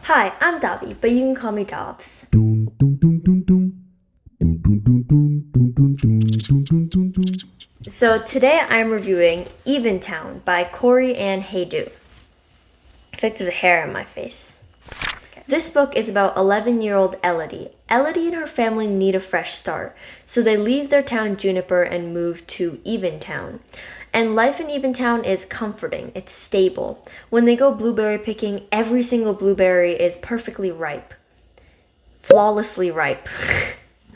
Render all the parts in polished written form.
Hi, I'm Dabby, but you can call me Dabz. Dun, dun, dun, dun, dun. Dun, dun, dun, dun, dun, dun, dun, dun, dun, dun, dun. So today I'm reviewing Eventown by Corey Ann Haydu. I feel like there's a hair on my face. This book is about 11-year-old Elodie. Elodie and her family need a fresh start, so they leave their town Juniper and move to Eventown. And life in Eventown is comforting, it's stable. When they go blueberry picking, every single blueberry is perfectly ripe. Flawlessly ripe.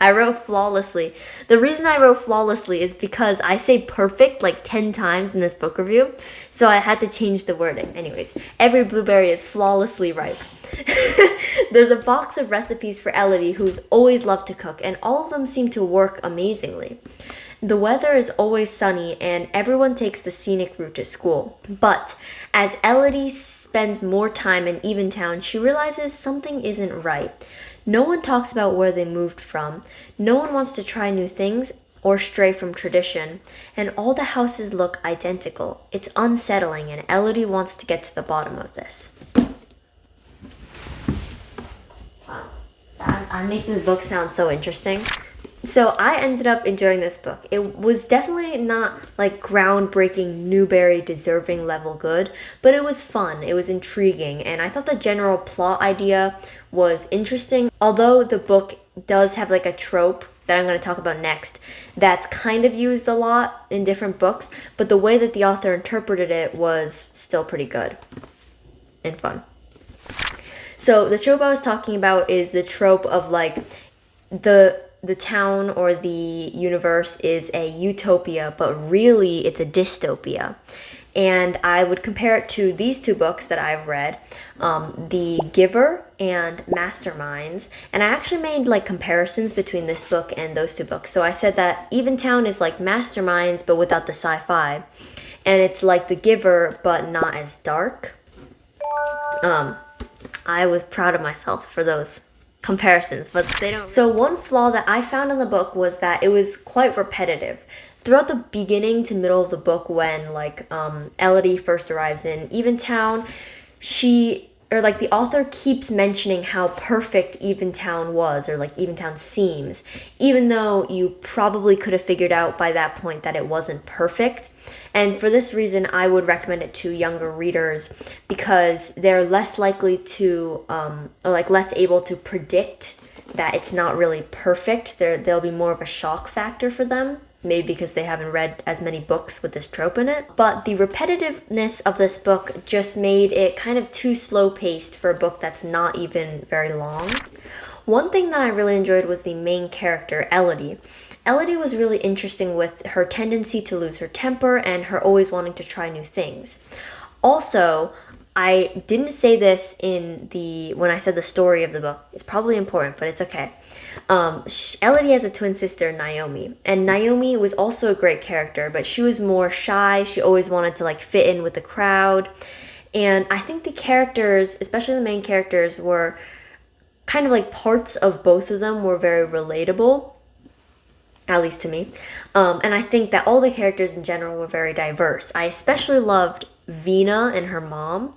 I wrote flawlessly. The reason I wrote flawlessly is because I say perfect like 10 times in this book review, so I had to change the wording. Anyways, every blueberry is flawlessly ripe. There's a box of recipes for Elodie, who's always loved to cook, and all of them seem to work amazingly. The weather is always sunny and everyone takes the scenic route to school. But as Elodie spends more time in Eventown, she realizes something isn't right. No one talks about where they moved from. No one wants to try new things or stray from tradition. And all the houses look identical. It's unsettling and Elodie wants to get to the bottom of this. Wow. I'm making the book sound so interesting. So I ended up enjoying this book. It was definitely not like groundbreaking Newbery deserving level good, but it was fun, it was intriguing, and I thought the general plot idea was interesting. Although the book does have like a trope that I'm going to talk about next that's kind of used a lot in different books, but the way that the author interpreted it was still pretty good and fun. So the trope I was talking about is the trope of like the town or the universe is a utopia, but really it's a dystopia. And I would compare it to these two books that I've read, The Giver and Masterminds. And I actually made like comparisons between this book and those two books. So I said that Eventown is like Masterminds, but without the sci-fi. And it's like The Giver, but not as dark. I was proud of myself for those comparisons, but they don't. So one flaw that I found in the book was that it was quite repetitive. Throughout the beginning to middle of the book, when like Elodie first arrives in Eventown, the author keeps mentioning how perfect Eventown was, or like Eventown seems, even though you probably could have figured out by that point that it wasn't perfect. And for this reason, I would recommend it to younger readers because they're less likely to, or like less able to predict that it's not really perfect. There'll be more of a shock factor for them. Maybe because they haven't read as many books with this trope in it. But the repetitiveness of this book just made it kind of too slow-paced for a book that's not even very long. One thing that I really enjoyed was the main character, Elodie. Elodie was really interesting with her tendency to lose her temper and her always wanting to try new things. Also, I didn't say this when I said the story of the book. It's probably important, but it's okay. Elodie has a twin sister, Naomi, and Naomi was also a great character, but she was more shy. She always wanted to like fit in with the crowd, and I think the characters, especially the main characters, were kind of like parts of both of them were very relatable, at least to me. And I think that all the characters in general were very diverse. I especially loved Vina and her mom,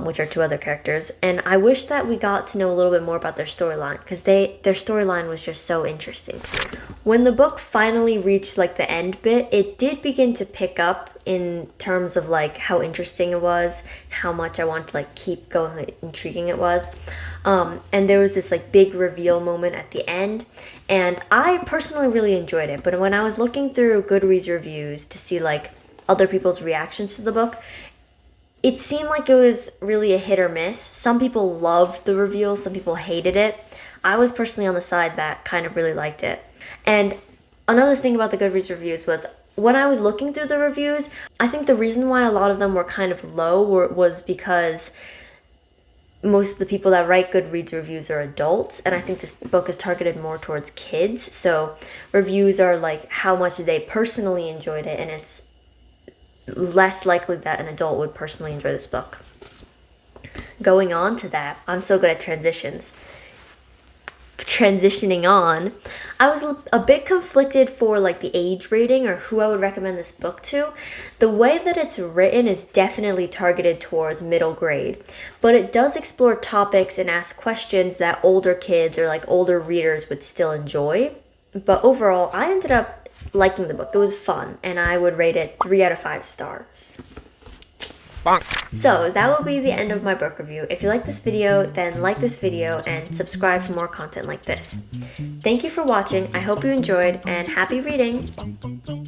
which are two other characters, and I wish that we got to know a little bit more about their storyline because their storyline was just so interesting to me. When the book finally reached like the end bit, it did begin to pick up in terms of like how interesting it was, how much I wanted to like keep going, how intriguing it was. And there was this like big reveal moment at the end, and I personally really enjoyed it. But when I was looking through Goodreads reviews to see like other people's reactions to the book, it seemed like it was really a hit or miss. Some people loved the reveal, some people hated it. I was personally on the side that kind of really liked it. And another thing about the Goodreads reviews was when I was looking through the reviews, I think the reason why a lot of them were kind of low was because most of the people that write Goodreads reviews are adults, and I think this book is targeted more towards kids. So reviews are like how much they personally enjoyed it, and it's less likely that an adult would personally enjoy this book. Going on to that, I'm so good at transitions. transitioning on, I was a bit conflicted for like the age rating or who I would recommend this book to. The way that it's written is definitely targeted towards middle grade, but it does explore topics and ask questions that older kids or like older readers would still enjoy. But overall, I ended up liking the book. It was fun, and I would rate it 3 out of 5 stars. So that will be the end of my book review. If you like this video, then like this video and subscribe for more content like this. Thank you for watching. I hope you enjoyed, and happy reading!